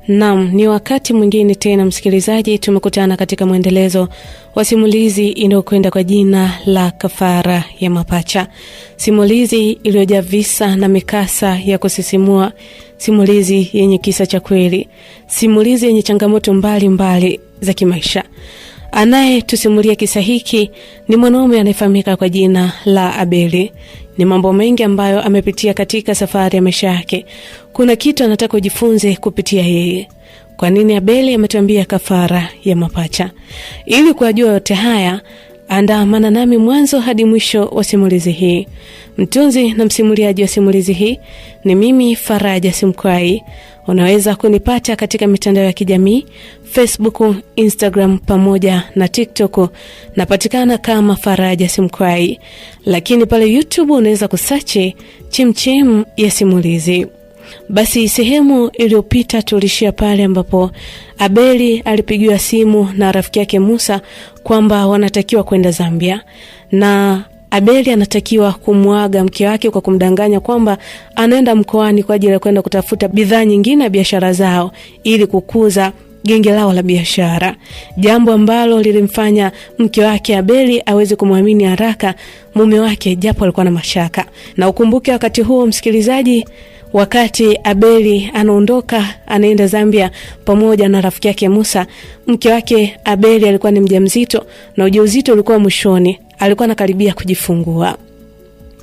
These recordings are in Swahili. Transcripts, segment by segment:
Naam, ni wakati mwingine tena msikilizaji, tumekutana katika mwendelezo wa simulizi inayokwenda kwa jina la Kafara ya Mapacha. Simulizi iliyojaa visa na mikasa ya kusisimua, simulizi yenye kisa cha kweli, simulizi yenye changamoto mbalimbali za kimaisha. Anaye tusimulia kisa hiki ni mwanaume anayefahamika kwa jina la Abeli. Ni mambo mengi ambayo amepitia katika safari ya maisha yake. Kuna kitu anataka kujifunze kupitia yeye. Kwa nini Abeli ametuambia kafara ya mapacha? Ili kujua yote haya, andamana nami mwanzo hadi mwisho wa simulizi hii. Mtunzi na msimuliaji wa simulizi hii ni mimi, Faraja Simkwai. Unaweza kunipata katika mitandao ya kijamii, Facebook, Instagram pamoja na TikTok. Napatikana kama Faraja Simkwai. Lakini pale YouTube unaweza kusearch Chemchem ya Simulizi. Basi sehemu iliyopita tulishia pale ambapo Abeli alipigiwa simu na rafiki yake Musa kwamba wanatakiwa kwenda Zambia, na Abeli anatakiwa kumuaga mke wake kwa kumdanganya kwamba anaenda mkoani kwa ajili ya kwenda kutafuta bidhaa nyingine ya biashara zao ili kukuza genge lao la biashara. Jambo ambalo lilimfanya mke wake Abeli aweze kumwamini haraka mume wake japo alikuwa na mashaka. Na ukumbuke wakati huo msikilizaji, wakati Abeli anaondoka anaenda Zambia pamoja na rafiki yake Musa, mke wake Abeli alikuwa ni mjamzito na ujauzito ulikuwa mwishoni, alikuwa anakaribia kujifungua.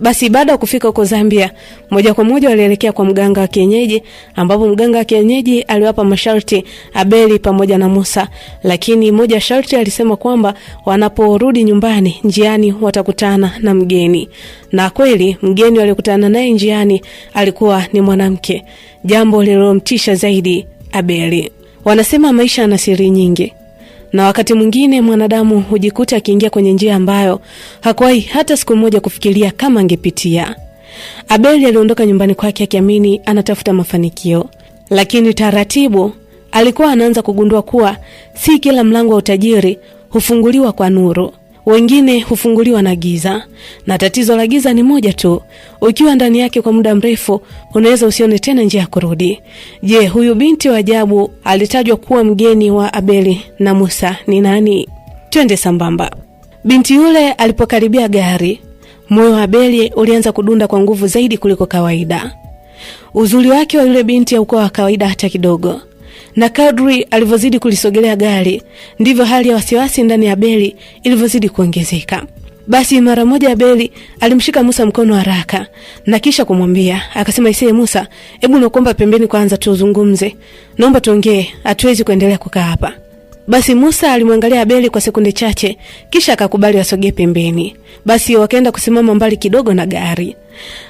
Basi baada ya kufika huko Zambia, moja kwa moja walielekea kwa mganga wa kienyeji, ambapo mganga wa kienyeji aliwapa masharti Abeli pamoja na Musa. Lakini moja sharti alisema kwamba wanaporudi nyumbani njiani watakutana na mgeni. Na kweli mgeni walikutana naye njiani alikuwa ni mwanamke, jambo lililomtisha zaidi Abeli. Wanasema maisha yana siri nyingi, na wakati mwingine mwanadamu hujikuta akiingia kwenye njia ambayo hakuwahi hata siku moja kufikiria kama angepitia. Abeli aliondoka nyumbani kwake akiamini anatafuta mafanikio, lakini taratibu alikuwa anaanza kugundua kuwa si kila mlango wa utajiri hufunguliwa kwa nuru. Wengine hufunguliwa na giza, na tatizo la giza ni moja tu: ukiwa ndani yake kwa muda mrefu unaweza usione tena njia ya kurudi. Je, huyu binti wa ajabu alitajwa kuwa mgeni wa Abeli na Musa ni nani? Twende sambamba. Binti yule alipokaribia gari, moyo wa Abeli ulianza kudunda kwa nguvu zaidi kuliko kawaida. Uzuri wake wa yule binti haukuwa wa kawaida hata kidogo, na kadri alivyozidi kulisogelea gari ndivyo hali ya wasiwasi ndani ya Abeli ilivyozidi kuongezeka. Basi mara moja Abeli alimshika Musa mkono haraka na kisha kumwambia, akasema, "Isee Musa, hebu nakuomba pembeni kwanza tuzungumze. Naomba tuongee, hatuwezi kuendelea kukaa hapa." Basi Musa alimwangalia Abeli kwa sekunde chache kisha akakubali asogee pembeni. Basi wakaenda kusimama mbali kidogo na gari.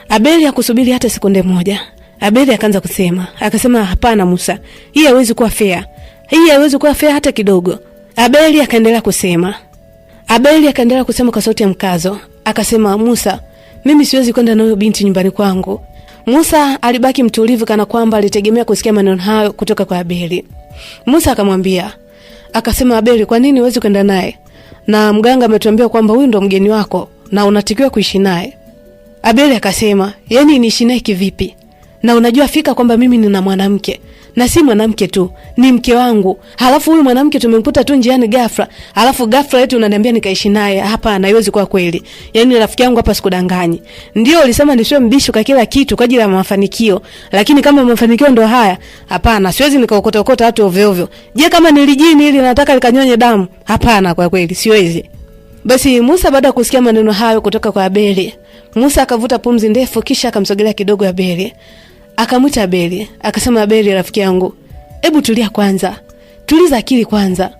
Abeli hakusubiri hata sekunde moja. Abeli akaanza kusema, akasema, "Hapana Musa, hii haiwezi kuwa fair. Hii haiwezi kuwa fair hata kidogo." Abeli akaendelea kusema kwa sauti ya mkazo, akasema, "Musa, mimi siwezi kwenda na huyo binti nyumbani kwangu." Musa alibaki mtulivu kana kwamba alitegemea kusikia maneno hayo kutoka kwa Abeli. Musa akamwambia, akasema, "Abeli, kwa nini huwezi kwenda naye? Na mganga ametuambia kwamba huyu ndo mgeni wako na unatakiwa kuishi naye." Abeli akasema, "Yaani niishi naye kivipi? Na unajua fika kwamba mimi nina mwanamke, na si mwanamke tu, ni mke wangu. Halafu huyu mwanamke tumemkuta tu njiani ghafla. Halafu ghafla eti unaniambia nikaishi naye? Hapana, haiwezi kuwa kweli. Yaani rafiki yangu hapa sikudanganyi. Ndio ulisema nisiwe mbishi kwa kila kitu kwa ajili ya mafanikio, lakini kama mafanikio ndo haya, hapana, siwezi nikaokota watu ovyo ovyo. Je, kama nilijini ili nataka likanyonye damu? Hapana, kwa kweli siwezi." Basi Musa baada ya kusikia maneno hayo kutoka kwa Abeli, Musa akavuta pumzi ndefu kisha akamsogelea kidogo Abeli. Akamwita Abeli, akasema, "Abeli rafiki yangu, hebu tulia kwanza. Tuliza akili kwanza."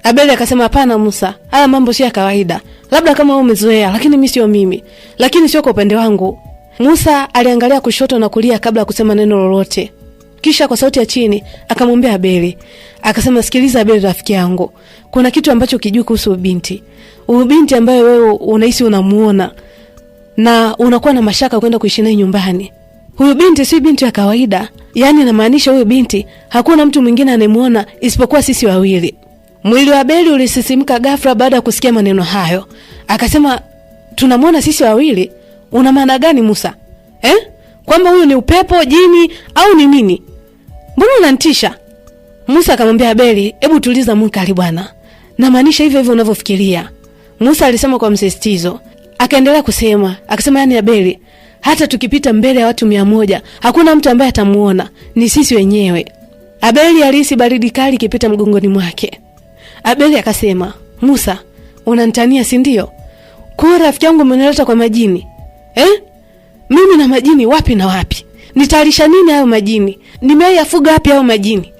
Abeli akasema, "Hapana Musa, haya mambo si ya kawaida. Labda kama wewe umezoea, lakini mimi sio mimi. Lakini sio kwa upande wangu." Musa aliangalia kushoto na kulia kabla ya kusema neno lolote. Kisha kwa sauti ya chini akamwambia Abeli, akasema, "Sikiliza Abeli rafiki yangu. Kuna kitu ambacho kijui kuhusu binti. Huyu binti ambaye wewe unahisi unamuona na unakuwa na mashaka kwenda kuishi naye nyumbani. Huyu binti si binti ya kawaida. Yaani namaanisha huyu binti hakuna mtu mwingine anemuona isipokuwa sisi wawili." Mwili wa Abeli ulisisimka ghafla baada ya kusikia maneno hayo. Akasema, "Tunamuona sisi wawili? Una maana gani Musa? Kwamba huyu ni upepo, jini au ni nini? Mbona unanitisha? Musa akamwambia Abeli, hebu tuliza munkari bwana. Na maanisha hivyo hivyo unavyofikiria. Musa alisema kwa msisitizo. Akaendelea kusema, akasema yani Abeli, hata tukipita mbele ya watu 100, hakuna mtu ambaye atamuona, ni sisi wenyewe. Abeli alihisi baridi kali ikipita mgongoni mwake. Abeli akasema, Musa, unanitania si ndio? Kwa rafiki yangu umenileta kwa majini. Mimi na majini wapi na wapi? Nitalisha nini hayo majini? Nimeyafuga wapi hayo majini?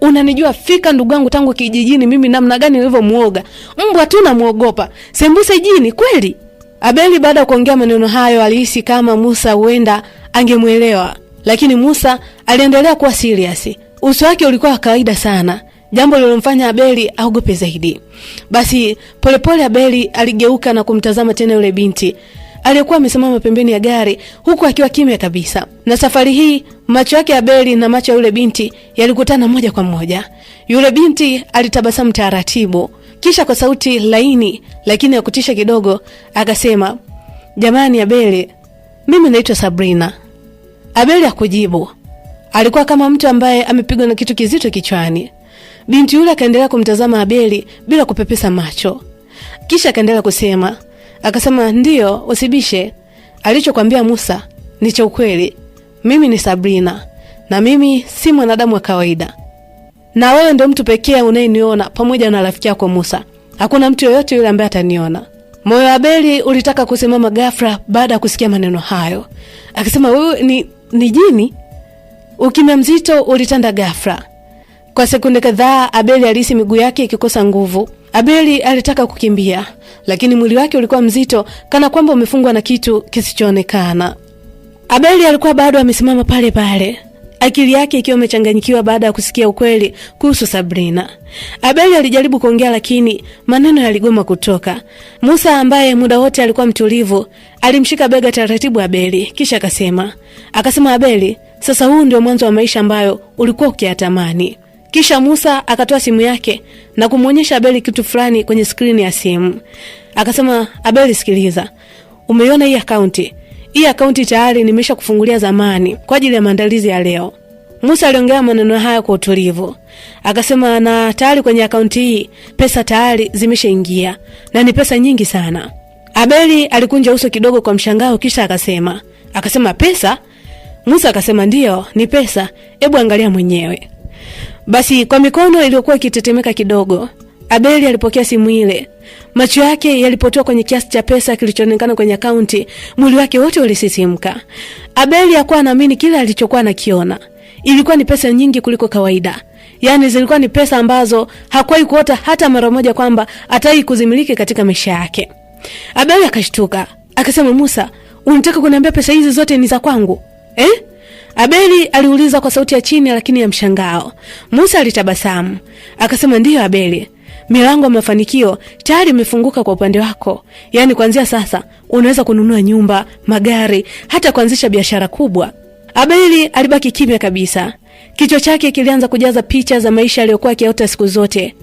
Unanijua fika ndugu yangu tangu kijijini mimi namna gani nilivyomuoga. Mbwa tu namuogopa. Sembuse jini kweli? Abeli baada ya kuongea maneno hayo alihisi kama Musa huenda angemuelewa, lakini Musa aliendelea kuwa serious. Uso wake ulikuwa kawaida sana, jambo lilomfanya Abeli aogope zaidi. Basi polepole Abeli aligeuka na kumtazama tena yule binti aliyekuwa amesimama pembeni ya gari huku akiwa kimya kabisa. Na safari hii macho yake Abeli na macho ya yule binti yalikutana moja kwa moja. Yule binti alitabasamu taratibu, kisha kwa sauti laini lakini ya kutisha kidogo akasema, jamani Abeli, mimi naitwa Sabrina. Abeli hakujibu. Alikuwa kama mtu ambaye amepigwa na kitu kizito kichwani. Binti yule akaendelea kumtazama Abeli bila kupepesa macho. Kisha akaendelea kusema, akasema, ndio usibishe. Alichokuambia Musa ni cha ukweli. Mimi ni Sabrina na mimi si mwanadamu wa kawaida. Na wewe ndio mtu pekee unayeniona pamoja na rafiki yako Musa. Hakuna mtu yoyote yule ambaye ataniona. Moyo wa Abeli ulitaka kusimama ghafla baada ya kusikia maneno hayo. Akasema, wewe ni jini? Ukimya mzito ulitanda ghafla. Kwa sekunde kadhaa Abeli alihisi miguu yake ikikosa nguvu. Abeli alitaka kukimbia, lakini mwili wake ulikuwa mzito kana kwamba umefungwa na kitu kisichoonekana. Abeli alikuwa bado amesimama pale pale, akili yake ikiwa imechanganyikiwa baada ya kusikia ukweli kuhusu Sabrina. Abeli alijaribu kuongea lakini maneno yaligoma kutoka. Musa ambaye muda wote alikuwa mtulivu, alimshika bega taratibu Abeli kisha akasema Abeli, sasa huu ndio mwanzo wa maisha ambayo ulikuwa ukiyatamani. Kisha Musa akatoa simu yake na kumuonyesha Abeli kitu fulani kwenye skrini ya simu. Akasema, Abeli sikiliza, umeiona hii akaunti? Hii akaunti tayari nimesha kufungulia zamani kwa ajili ya maandalizi ya leo. Musa aliongea maneno haya kwa utulivu. Akasema, na tayari kwenye akaunti hii pesa tayari zimeshaingia na ni pesa nyingi sana. Abeli alikunja uso kidogo kwa mshangao kisha akasema pesa? Musa akasema, ndio, ni pesa. Hebu angalia mwenyewe. Basi kwa mikono iliyokuwa ikitetemeka kidogo, Abeli alipokea simu ile. Macho yake yalipotoa kwenye kiasi cha pesa kilichoonekana kwenye akaunti, mwili wake wote ulisisimka. Abeli hakuwa anaamini kile alichokuwa anakiona. Ilikuwa ni pesa nyingi kuliko kawaida. Yaani zilikuwa ni pesa ambazo hakuwahi kuota hata mara moja kwamba atai kuzimiliki katika maisha yake. Abeli akashtuka, akasema, Musa, unataka kuniambia pesa hizi zote ni za kwangu? Abeli aliuliza kwa sauti ya chini lakini ya mshangao. Musa alitabasamu. Akasema, ndio Abeli, milango ya mafanikio tayari imefunguka kwa upande wako. Yaani kuanzia sasa unaweza kununua nyumba, magari, hata kuanzisha biashara kubwa. Abeli alibaki kimya kabisa. Kichwa chake kilianza kujaza picha za maisha aliyokuwa akiota siku zote.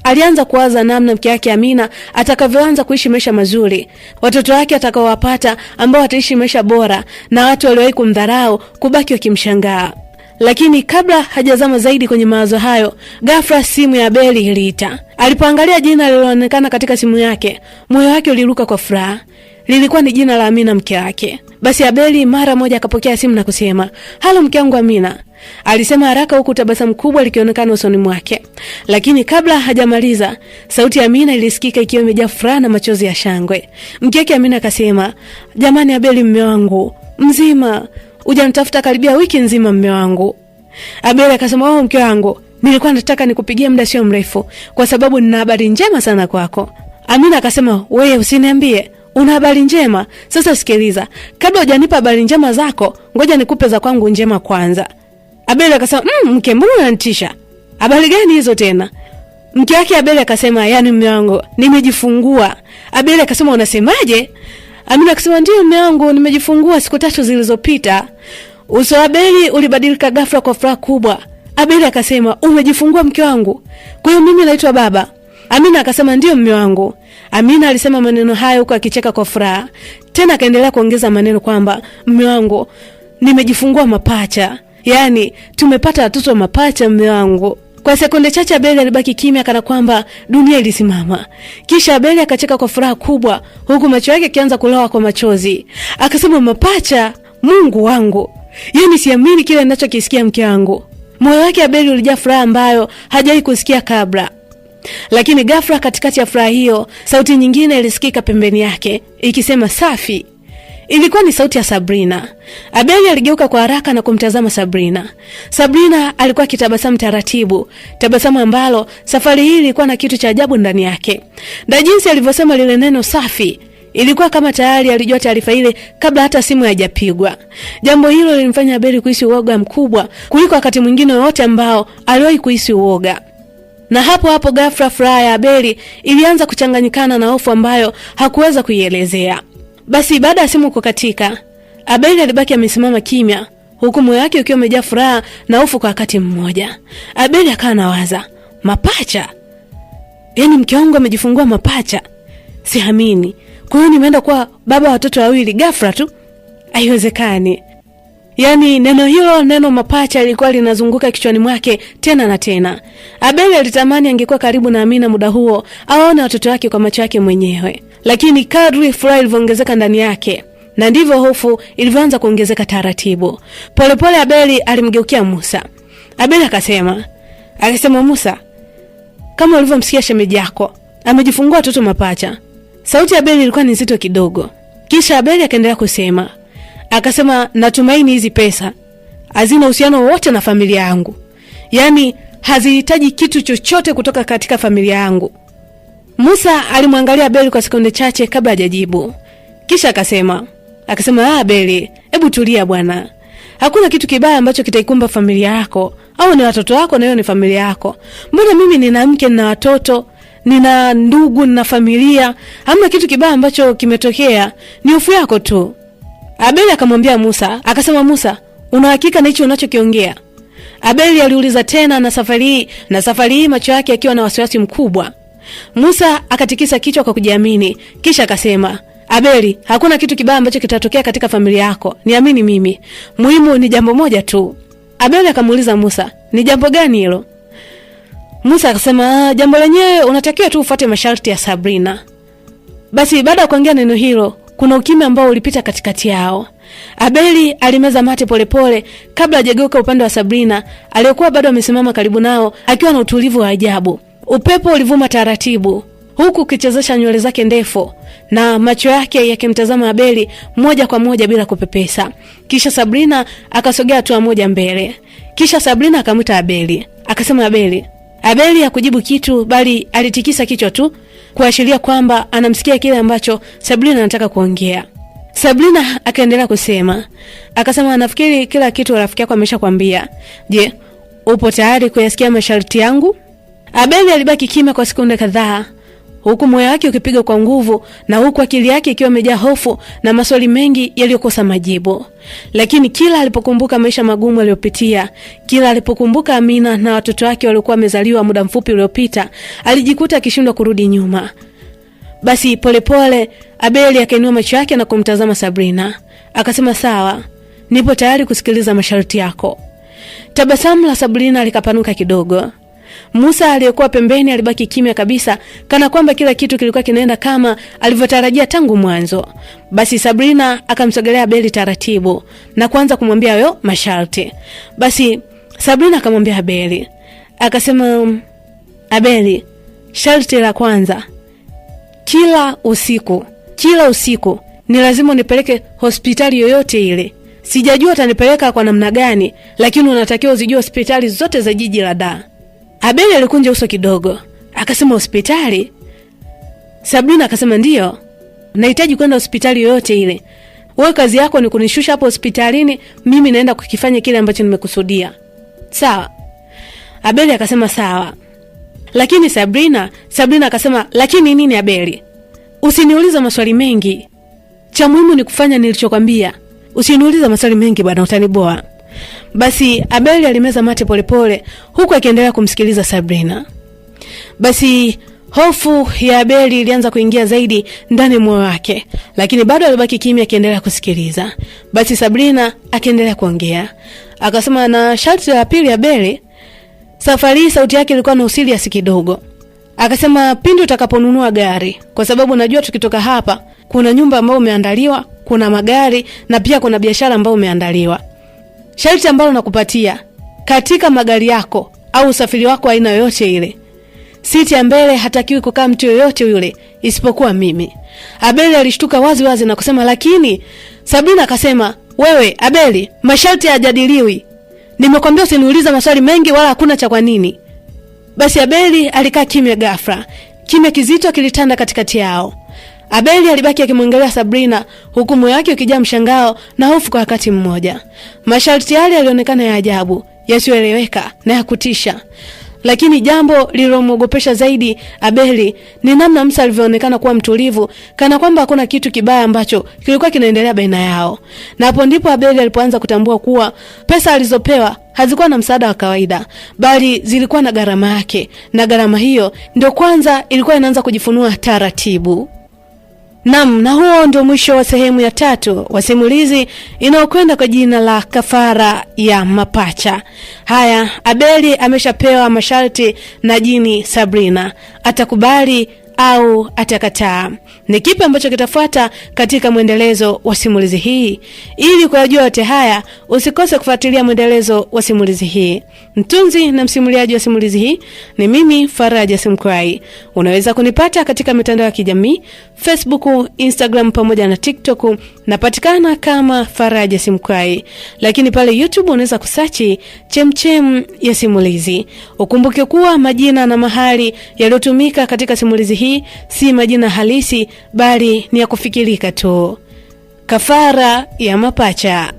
Alianza kuwaza namna mke wake Amina atakavyoanza kuishi maisha mazuri, watoto wake atakaowapata ambao wataishi maisha bora, na watu waliowahi kumdharau kubaki wakimshangaa. Lakini kabla hajazama zaidi kwenye mawazo hayo, ghafla simu ya Abeli iliita. Alipoangalia jina lililoonekana katika simu yake, moyo wake uliruka kwa furaha. Lilikuwa ni jina la Amina, mke wake. Basi Abeli mara moja akapokea simu na kusema, "Halo mke wangu Amina." Alisema haraka huku tabasamu kubwa likionekana usoni mwake. Lakini kabla hajamaliza, sauti ya Amina ilisikika ikiwa imejaa furaha na machozi ya shangwe. Mke wake Amina akasema, "Jamani Abeli mume wangu, mzima? Hujanitafuta karibia wiki nzima mume wangu." Abeli akasema, "Oh mke wangu, nilikuwa nataka nikupigie muda sio mrefu kwa sababu nina habari njema sana kwako." Amina akasema, "Wewe usiniambie una habari njema? Sasa sikiliza, kabla hujanipa habari njema zako, ngoja nikupe za kwangu njema kwanza." Abeli akasema, "Mke, mbona unanitisha? Habari gani hizo tena?" Mke wake Abeli akasema, "Yaani mume wangu, nimejifungua." Abeli akasema, "Unasemaje?" Amina akasema, "Ndio mume wangu, nimejifungua siku 3 zilizopita." Uso wa Abeli ulibadilika ghafla kwa furaha kubwa. Abeli akasema, "Umejifungua mke wangu? Kwa hiyo mimi naitwa baba?" Amina akasema, "Ndio mume wangu." Amina alisema maneno hayo huko akicheka kwa furaha. Tena akaendelea kuongeza maneno kwamba, "Mume wangu, nimejifungua mapacha. Yaani tumepata watoto mapacha mume wangu." Kwa sekunde chache Abeli alibaki kimya kana kwamba dunia ilisimama. Kisha Abeli akacheka kwa furaha kubwa huku macho yake yakianza kulowa kwa machozi. Akasema, mapacha, Mungu wangu. Yaani siamini kile ninachokisikia mke wangu. Moyo wake Abeli ulijaa furaha ambayo hajawahi kusikia kabla. Lakini ghafla katikati ya furaha hiyo, sauti nyingine ilisikika pembeni yake ikisema safi. Ilikuwa ni sauti ya Sabrina. Abeli aligeuka kwa haraka na kumtazama Sabrina. Sabrina alikuwa akitabasamu taratibu, tabasamu ambalo safari hii ilikuwa na kitu cha ajabu ndani yake. Na jinsi alivyosema lile neno safi, ilikuwa kama tayari alijua taarifa ile kabla hata simu haijapigwa. Jambo hilo lilimfanya Abeli kuhisi uoga mkubwa kuliko wakati mwingine wote ambao aliwahi kuhisi uoga. Na hapo ghafla furaha ya Abeli ilianza kuchanganyikana na hofu ambayo hakuweza kuielezea. Basi baada ya simu kukatika, Abeli alibaki amesimama kimya, huku moyo wake ukiwa umejaa furaha na hofu kwa wakati mmoja. Abeli akawa anawaza, mapacha? Yaani mke wangu amejifungua mapacha? Siamini. Kwa hiyo nimeenda kwa baba watoto wawili ghafla tu? Haiwezekani. Yaani neno mapacha lilikuwa linazunguka kichwani mwake tena na tena. Abeli alitamani angekuwa karibu na Amina muda huo, aone watoto wake kwa macho yake mwenyewe. Lakini kadri furaha ilivyoongezeka ndani yake, na ndivyo hofu ilivyoanza kuongezeka taratibu. Polepole Abeli alimgeukia Musa. Abeli akasema, Musa, kama ulivyomsikia shemeji yako, amejifungua watoto mapacha. Sauti ya Abeli ilikuwa ni nzito kidogo. Kisha Abeli akaendelea kusema. Akasema, natumaini hizi pesa hazina uhusiano wote na familia yangu. Yaani hazihitaji kitu chochote kutoka katika familia yangu. Musa alimwangalia Abeli kwa sekunde chache kabla hajajibu. Kisha akasema, Abeli, hebu tulia bwana. Hakuna kitu kibaya ambacho kitaikumba familia yako, au ni watoto wako na hiyo ni familia yako. Mbona mimi nina mke na watoto, nina ndugu na familia, hamna kitu kibaya ambacho kimetokea, ni hofu yako tu. Abeli akamwambia Musa, Musa, una hakika na hicho unachokiongea? Abeli aliuliza tena na safari hii macho yake akiwa na wasiwasi mkubwa. Musa akatikisa kichwa kwa kujiamini, kisha akasema, Abeli, hakuna kitu kibaya ambacho kitatokea katika familia yako, niamini mimi. Muhimu ni jambo moja tu. Abeli akamuuliza Musa, ni jambo gani hilo? Musa akasema, jambo lenyewe unatakiwa tu ufuate masharti ya Sabrina. Basi baada ya kuongea neno hilo, kuna ukimya ambao ulipita katikati yao. Abeli alimeza mate polepole kabla hajageuka upande wa Sabrina, aliyokuwa bado amesimama karibu nao akiwa na utulivu wa ajabu. Upepo ulivuma taratibu huku ukichezesha nywele zake ndefu, na macho yake yakimtazama Abeli moja kwa moja bila kupepesa. Kisha Sabrina akasogea hatua moja mbele. Kisha Sabrina akamwita Abeli. Akasema, Abeli. Abeli hakujibu kitu, bali alitikisa kichwa tu kuashiria kwamba anamsikia kile ambacho Sabrina anataka kuongea. Sabrina akaendelea kusema. Akasema, nafikiri kila kitu rafiki yako ameshakwambia. Je, upo tayari kuyasikia masharti yangu? Abeli alibaki kimya kwa sekunde kadhaa, huku moyo wake ukipiga kwa nguvu na huku akili yake ikiwa imejaa hofu na maswali mengi yaliyokosa majibu. Lakini kila alipokumbuka maisha magumu aliyopitia, kila alipokumbuka Amina na watoto wake waliokuwa wamezaliwa muda mfupi uliopita, alijikuta akishindwa kurudi nyuma. Basi polepole Abeli akainua macho yake na kumtazama Sabrina. Akasema, sawa, nipo tayari kusikiliza masharti yako. Tabasamu la Sabrina likapanuka kidogo. Musa aliyekuwa pembeni alibaki kimya kabisa, kana kwamba kila kitu kilikuwa kinaenda kama alivyotarajia tangu mwanzo. Basi Sabrina akamsogelea Abeli taratibu na kuanza kumwambia hayo masharti. Basi Sabrina akamwambia Abeli. Akasema, Abeli, sharti la kwanza, kila usiku ni lazima unipeleke hospitali yoyote ile. Sijajua utanipeleka kwa namna gani, lakini unatakiwa uzijue hospitali zote za jiji la Dar. Abeli alikunja uso kidogo. Akasema, hospitali? Sabrina akasema, ndio. Nahitaji kwenda hospitali yoyote ile. Wewe kazi yako ni kunishusha hapo hospitalini, mimi naenda kukifanya kile ambacho nimekusudia. Sawa? Abeli akasema, sawa. Lakini Sabrina akasema, lakini nini Abeli? Usiniulize maswali mengi. Cha muhimu ni kufanya nilichokwambia. Usiniulize maswali mengi bwana, utaniboa. Basi Abeli alimeza mate polepole huku akiendelea kumsikiliza Sabrina. Basi hofu ya Abeli ilianza kuingia zaidi ndani moyo wake, lakini bado alibaki kimya akiendelea kusikiliza. Basi Sabrina akaendelea kuongea. Akasema, na sharti la pili Abeli, Safari sauti yake ilikuwa na usirias kidogo. Akasema, pindi utakaponunua gari, kwa sababu najua tukitoka hapa kuna nyumba ambayo umeandaliwa, kuna magari na pia kuna biashara ambayo umeandaliwa. Sharti ambalo nakupatia katika magari yako au usafiri wako aina yoyote ile, siti ya mbele hatakiwi kukaa mtu yoyote yule isipokuwa mimi. Abeli alishtuka wazi wazi na kusema, lakini Sabrina akasema, wewe Abeli, masharti hayajadiliwi. Nimekwambia usiniuliza maswali mengi wala hakuna cha kwa nini. Basi Abeli alikaa kimya ghafla. Kimya kizito kilitanda katikati yao. Abeli alibaki akimwangalia Sabrina, huku moyo wake ukijaa mshangao na hofu kwa wakati mmoja. Masharti yale yalionekana ya ajabu, yasiyoeleweka na ya kutisha. Lakini jambo lililomwogopesha zaidi Abeli ni namna Musa alivyoonekana kuwa mtulivu, kana kwamba hakuna kitu kibaya ambacho kilikuwa kinaendelea baina yao. Na hapo ndipo Abeli alipoanza kutambua kuwa pesa alizopewa hazikuwa na msaada wa kawaida, bali zilikuwa na gharama yake, na gharama hiyo ndio kwanza ilikuwa inaanza kujifunua taratibu. Na huo ndio mwisho wa sehemu ya 3 wa simulizi inayokwenda kwa jina la Kafara ya Mapacha. Haya, Abeli ameshapewa masharti na jini Sabrina. Atakubali au atakataa? Ni kipi ambacho kitafuata katika mwendelezo wa simulizi hii? Ili kujua yote haya, usikose kufuatilia mwendelezo wa simulizi hii. Mtunzi na msimuliaji wa simulizi hii ni mimi, Faraja Simkwai. Unaweza kunipata katika mitandao ya kijamii, Facebook, Instagram pamoja na TikTok. Napatikana kama Faraja Simkwai. Lakini pale YouTube unaweza kusearch Chemchem ya Simulizi. Ukumbuke kuwa majina na mahali yaliyotumika katika simulizi hii si majina halisi, bali ni ya kufikirika tu. Kafara ya Mapacha.